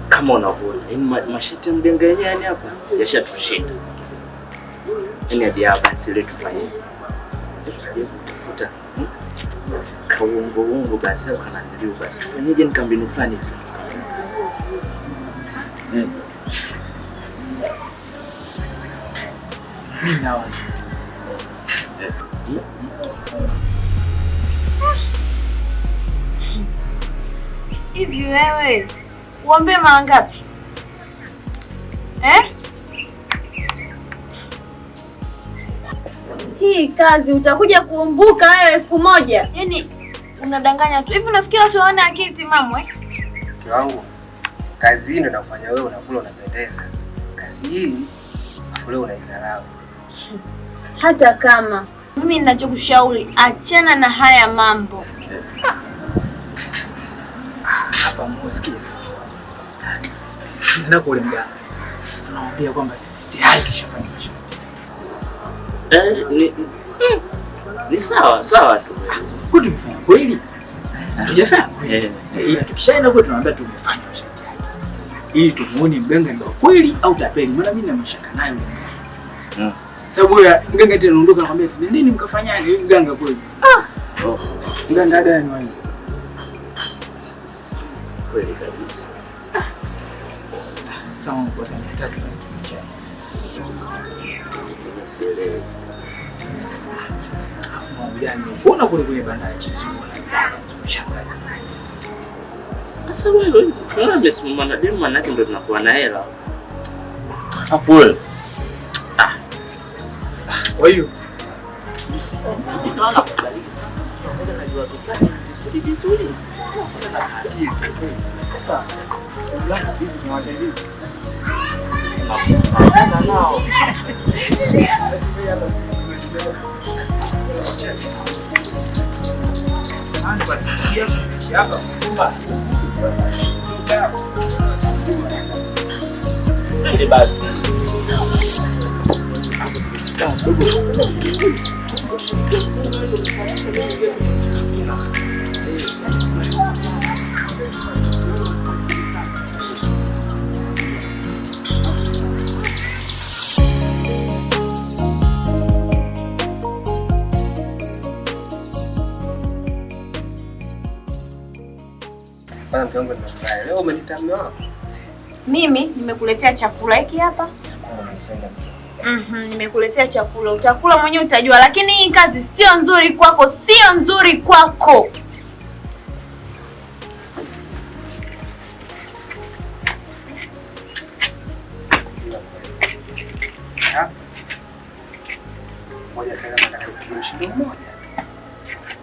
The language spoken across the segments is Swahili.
Kama unavyoona, mashati ya mganga yenyewe yani hapa yashatushinda. Yaani hadi hapa sile tufanye. Tuje kutafuta kaungo basi au kana ndio basi. Tufanyeje nikambinu fulani hivi? Mimi naona. Hivi wewe uombe mara ngapi? Hii kazi utakuja kuumbuka wewe siku moja. Yaani unadanganya tu. Hivi unafikia watu hawana akili timamu Mke wangu, kazi hii ndio inafanya wewe unakula unapendeza. Kazi hii wewe unaidharau. Hata kama mimi ninachokushauri achana na haya mambo. Hapa msikia. Nenda kule mganga. Anaambia kwamba sisi tayari kishafanya masharti. Ni sawa tu. Kuti tumefanya kweli? Hatujafanya kweli. Ila tukishaenda kule tunaambia tumefanya masharti yake. Ili tumuone mganga ndio kweli au tapeli. Maana mimi na mashaka naye mganga. Sababu ya mganga tena anaondoka anakuambia nini mkafanyaje mganga kweli? Mganga gani wewe? Kweli kabisa. Sawa kwa sababu nataka Sielewi. Mbona kule kwenye banda ya chips unashangaa? Sasa wewe unaona umesimama na demu manake ndio tunakuwa na hela. Hapo wewe. Kwa hiyo leo umenita mume wako? Mimi nimekuletea chakula hiki hapa. Nimekuletea chakula. Utakula mwenyewe utajua, lakini hii kazi sio nzuri kwako, sio nzuri kwako. Moja sasa nataka nipige mshindo mmoja.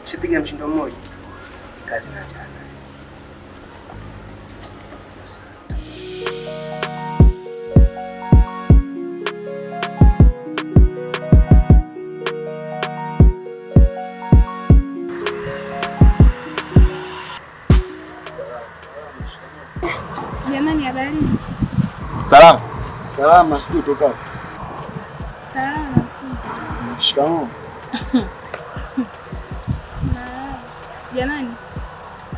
Sipiga mshindo mmoja. Kazi na jana. Jamani, habari? Salama. Salama, sijui toka wapi. Salama. Shikamoo. Jamani,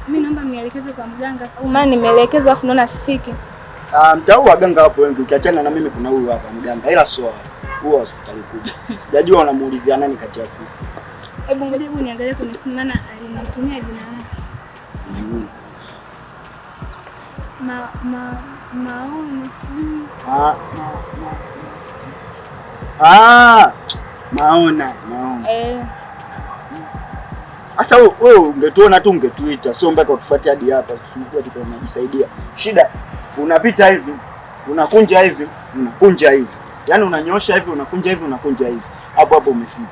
mimi naomba mnielekeze kwa mganga. Maana nimeelekezwa afu naona sifiki. Mtau waganga hapo wengi, ukiachana na mimi kuna huyu hapa mganga. Ila sio huo hospitali kubwa. Sijajua wanamuulizia nani kati ya sisi. Hebu ngoja niangalie kwenye simu maana alinitumia jina lake. Maono. Maona. Sasa wewe ungetuona tu ungetuita, sio mpaka utufuatie hadi hapa. Tulikuwa tunajisaidia. Shida unapita hivi, unakunja hivi, unakunja hivi. Yaani unanyosha hivi, unakunja hivi, unakunja hivi. Hapo umefika.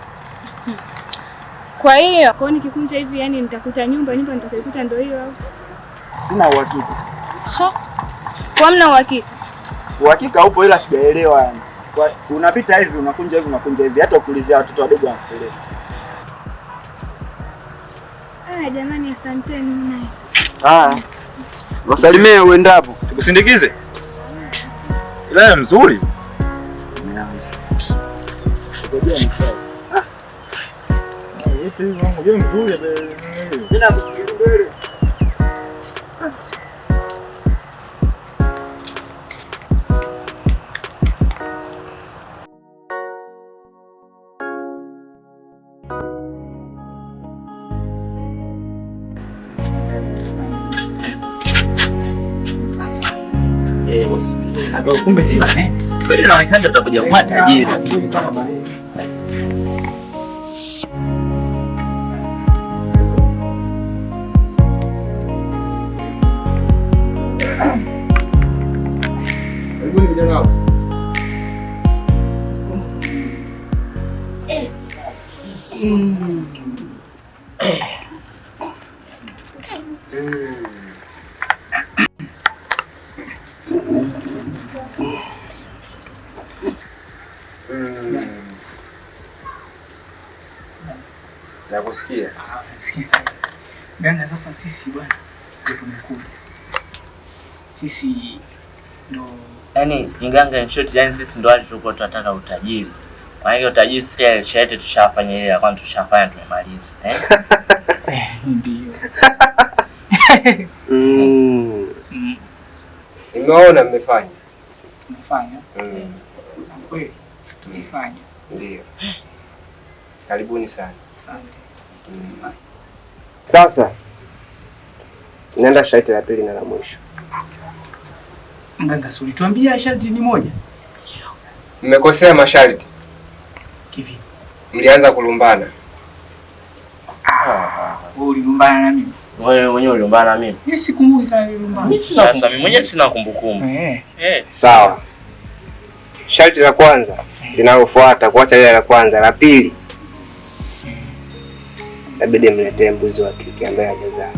Kwa hiyo nikikunja hivi yani nitakuta nyumba nitakuta ndio hiyo au? Sina uhakika. Kwa mna uhakika? Uhakika upo ila sijaelewa yani. Unapita hivi, unakunja hivi, unakunja hivi. Hata ukiulizia watoto wadogo wanakuelewa. Jamani, asanteni. Wasalimie uendapo. Tukusindikize? Ila mzuri. Ngoja nisaidie. Yote hiyo ngoja mzuri. Mimi nakusikiliza mbele. Kumbe si bana. Kweli inaonekana tutakuja kuwa tajiri. Karibuni vijana wangu. Nakusikia. Sikia. Ganga, sasa sisi bwana ndio tumekuja. Sisi ndo Yaani mganga in short, yani sisi ndo wale tulikuwa tunataka utajiri. Kwa hiyo utajiri sisi shete tushafanya ile ya kwanza tushafanya tumemaliza. Ndio. Nimeona mmefanya. Tumefanya. Kweli tumefanya. Ndio. Karibuni sana. Asante. Sasa nenda sharti la pili na la mwisho. Mganga, suri tuambia sharti ni moja. Mmekosea masharti. Kivi? Mlianza kulumbana. Wewe ulilumbana na mimi? Wewe mwenyewe ulilumbana na mimi? Mimi sikumbuki kama nililumbana. Sasa mimi mwenyewe sina kumbukumbu. Sawa. Sharti la kwanza linalofuata kuacha ile la kwanza, la pili inabidi mletee mbuzi wa kike ambaye hajazaa.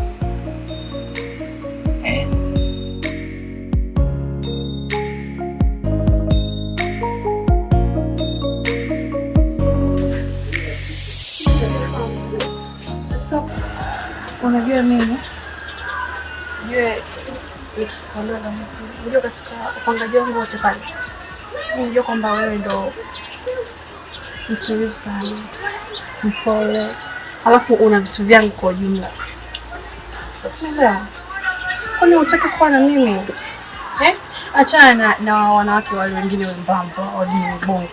Unajua mimi unajua katika upangaji wangu wote pale, unajua kwamba wewe ndo mtulivu sana, mpole, alafu una vitu vyangu kwa ujumla. Kwani unataka kuwa na mimi? Achana na wanawake wale wengine wembamba wajini bongo.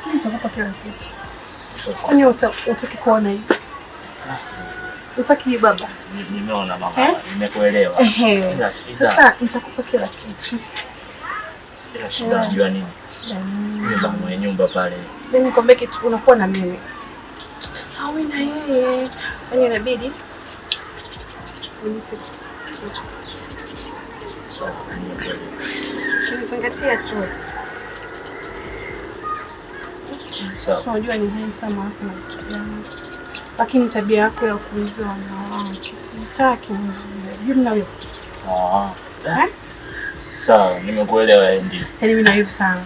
Mimi nitakupa kila kitu. Kwani utaki kuona hivi? Utaki baba? Nimeona mama. Nimekuelewa. Sasa nitakupa kila kitu. Ila shida unajua nini? Mimi baba mwenye nyumba pale. Mimi nikwambie kitu, unakuwa na mimi. Hawi na yeye. Yaani inabidi zingatia tu. Sawa. Unajua ni handsome alafu na vitu gani. Lakini tabia yako ya kuuliza wanawake sitaki mzuri. Mna wivu? Sawa, nimekuelewa ndio. Yaani mimi na wivu sana.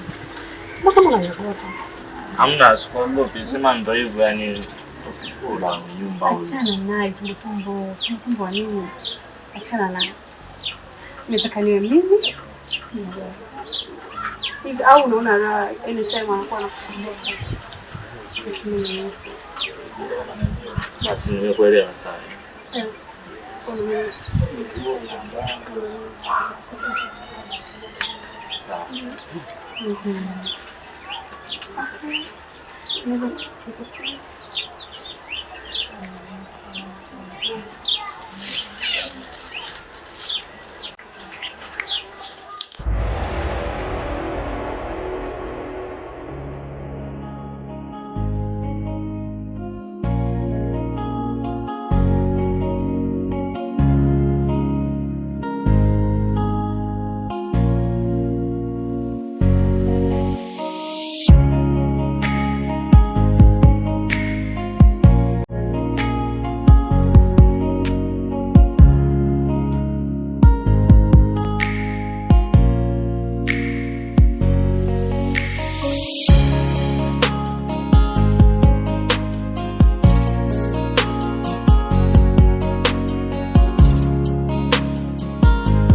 Mbona unaniogopa? Hamna, sikuogopi. Sema ndio hivyo yani kula nyumba huko. Achana naye tumbo wa nini? Achana naye. Nataka niwe mimi. Hivi au unaona raha anytime anakuwa anakusumbua. Basi nimekuelewa sana.